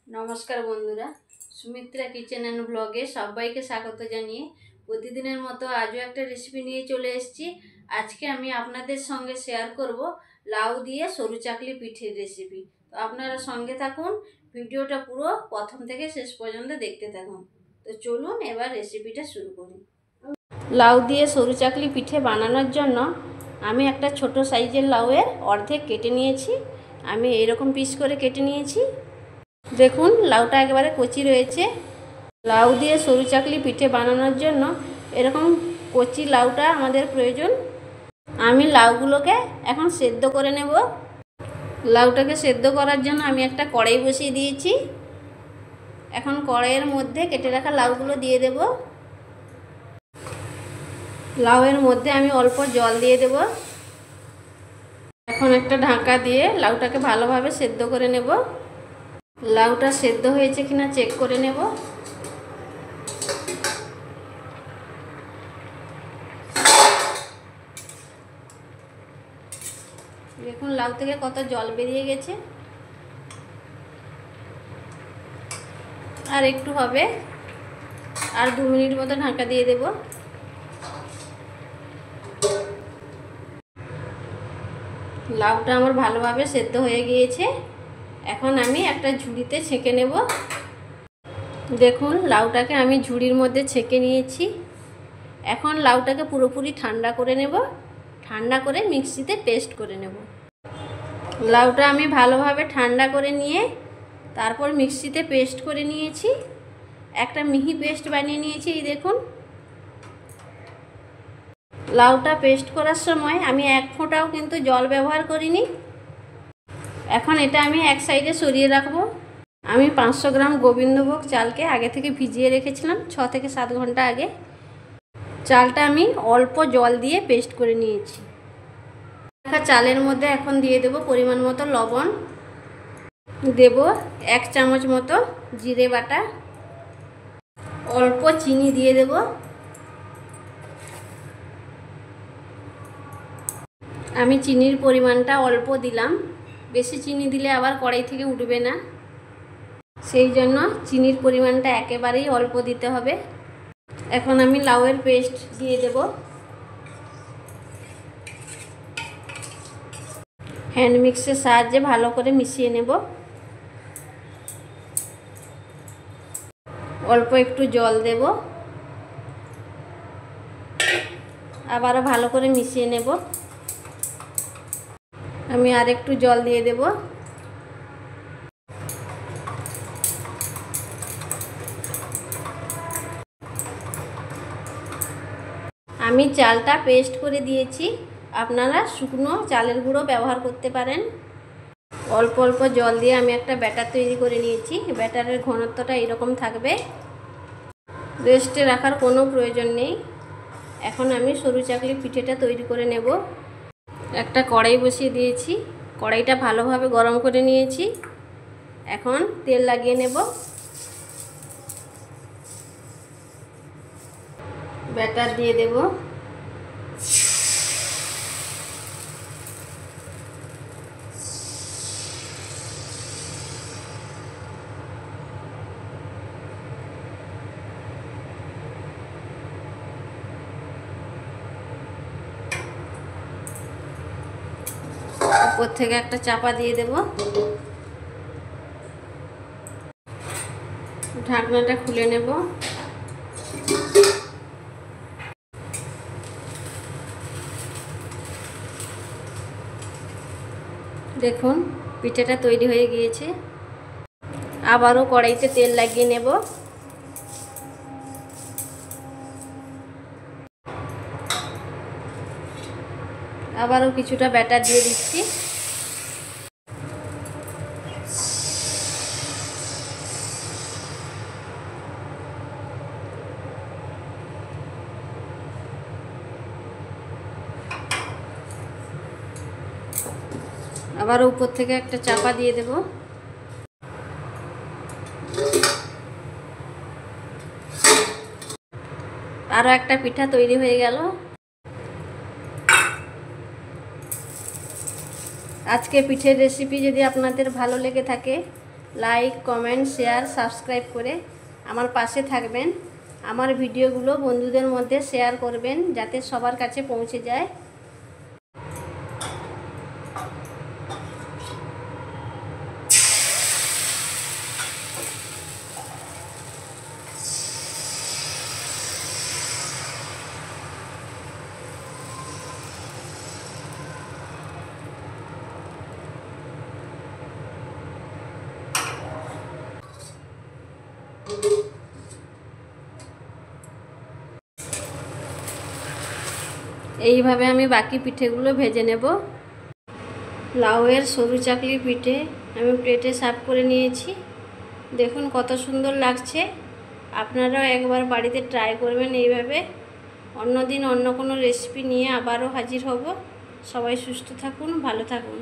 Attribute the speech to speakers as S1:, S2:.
S1: নমস্কার বন্ধুরা, Sumitra kitchen and ব্লগে সবাইকে স্বাগত জানিয়ে প্রতিদিনের মতো আজও একটা রেসিপি নিয়ে চলে এসেছি। আজকে আমি আপনাদের সঙ্গে শেয়ার করব লাউ দিয়ে সরু চাকলি পিঠের রেসিপি। তো আপনারা সঙ্গে থাকুন, ভিডিওটা পুরো প্রথম থেকে শেষ পর্যন্ত দেখতে থাকুন। তো চলুন এবার রেসিপিটা শুরু করি। লাউ দিয়ে সরু চাকলি পিঠে বানানোর জন্য আমি একটা ছোট সাইজের লাউয়ের অর্ধেক কেটে নিয়েছি। আমি এইরকম পিস করে কেটে নিয়েছি। দেখুন লাউটা একেবারে কচি রয়েছে। লাউ দিয়ে সরু চাকলি পিঠে বানানোর জন্য এরকম কচি লাউটা আমাদের প্রয়োজন। আমি লাউগুলোকে এখন সেদ্ধ করে নেব। লাউটাকে সেদ্ধ করার জন্য আমি একটা কড়াই বসিয়ে দিয়েছি। এখন কড়াইয়ের মধ্যে কেটে রাখা লাউগুলো দিয়ে দেব। লাউয়ের মধ্যে আমি অল্প জল দিয়ে দেব। এখন একটা ঢাকা দিয়ে লাউটাকে ভালোভাবে সেদ্ধ করে নেব। লাউটা সেদ্ধ হয়েছে কিনা চেক করে নেব। দেখুন লাউ থেকে কত জল বেরিয়ে গেছে। আর একটু হবে, আর 2 মিনিট মতো ঢাকা দিয়ে দেব। লাউটা আমার ভালোভাবে সেদ্ধ হয়ে গিয়েছে। এখন আমি একটা ঝুড়িতে ছেঁকে নেব। দেখুন লাউটাকে আমি ঝুড়ির মধ্যে ছেঁকে নিয়েছি। এখন লাউটাকে পুরোপুরি ঠান্ডা করে নেব। ঠান্ডা করে মিক্সিতে পেস্ট করে নেব। লাউটা আমি ভালোভাবে ঠান্ডা করে নিয়ে তারপর মিক্সিতে পেস্ট করে নিয়েছি। একটা মিহি পেস্ট বানিয়ে নিয়েছি। এই দেখুন, লাউটা পেস্ট করার সময় আমি 1 ফোঁটাও কিন্তু জল ব্যবহার করিনি। এখন এটা আমি এক সাইডে সরিয়ে রাখবো। আমি 500 গ্রাম গোবিন্দভোগ চালকে আগে থেকে ভিজিয়ে রেখেছিলাম 6 থেকে 7 ঘন্টা আগে। চালটা আমি অল্প জল দিয়ে পেস্ট করে নিয়েছি। চালের মধ্যে এখন দিয়ে দেব পরিমাণ মতো লবণ, দেব 1 চামচ মতো জিরে বাটা, অল্প চিনি দিয়ে দেব। আমি চিনির পরিমাণটা অল্প দিলাম, বেশি চিনি দিলে আবার কড়াই থেকে উঠবে না, সেই জন্য চিনির পরিমাণটা একেবারেই অল্প দিতে হবে। এখন আমি লাউয়ের পেস্ট দিয়ে দেব। হ্যান্ড মিক্সের সাহায্যে ভালো করে মিশিয়ে নেব। অল্প একটু জল দেব, আবারও ভালো করে মিশিয়ে নেব। আমি আর একটু জল দিয়ে দেব। আমি চালটা পেস্ট করে দিয়েছি। আপনারা শুকনো চালের গুঁড়ো ব্যবহার করতে পারেন। অল্প অল্প জল দিয়ে আমি একটা ব্যাটার তৈরি করে নিয়েছি। ব্যাটারের ঘনত্বটা এরকম থাকবে। রেস্টে রাখার কোনো প্রয়োজন নেই। এখন আমি সরু চাকলি পিঠেটা তৈরি করে নেব। একটা কড়াই বসিয়ে দিয়েছি। কড়াইটা ভালোভাবে গরম করে নিয়েছি। এখন তেল লাগিয়ে নেব। ব্যাটার দিয়ে দেব। উপর থেকে একটা চাপা দিয়ে দেব। ঢাকনাটা খুলে নেব। দেখুন পিঠেটা তৈরি হয়ে গিয়েছে। আবারও কড়াইতে তেল লাগিয়ে নেব। আবারও কিছুটা ব্যাটার দিয়ে দিচ্ছি। আবার উপর থেকে একটা চাপা দিয়ে দেব। আরও একটা পিঠা তৈরি হয়ে গেল। আজকে পিঠের রেসিপি যদি আপনাদের ভালো লেগে থাকে লাইক, কমেন্ট, শেয়ার, সাবস্ক্রাইব করে আমার পাশে থাকবেন। আমার ভিডিওগুলো বন্ধুদের মধ্যে শেয়ার করবেন যাতে সবার কাছে পৌঁছে যায়। এইভাবে আমি বাকি পিঠেগুলো ভেজে নেব। লাউয়ের সরু চাকলি পিঠে আমি প্লেটে সার্ভ করে নিয়েছি। দেখুন কত সুন্দর লাগছে। আপনারাও একবার বাড়িতে ট্রাই করবেন এইভাবে। অন্য দিন অন্য কোনো রেসিপি নিয়ে আবারও হাজির হব। সবাই সুস্থ থাকুন, ভালো থাকুন।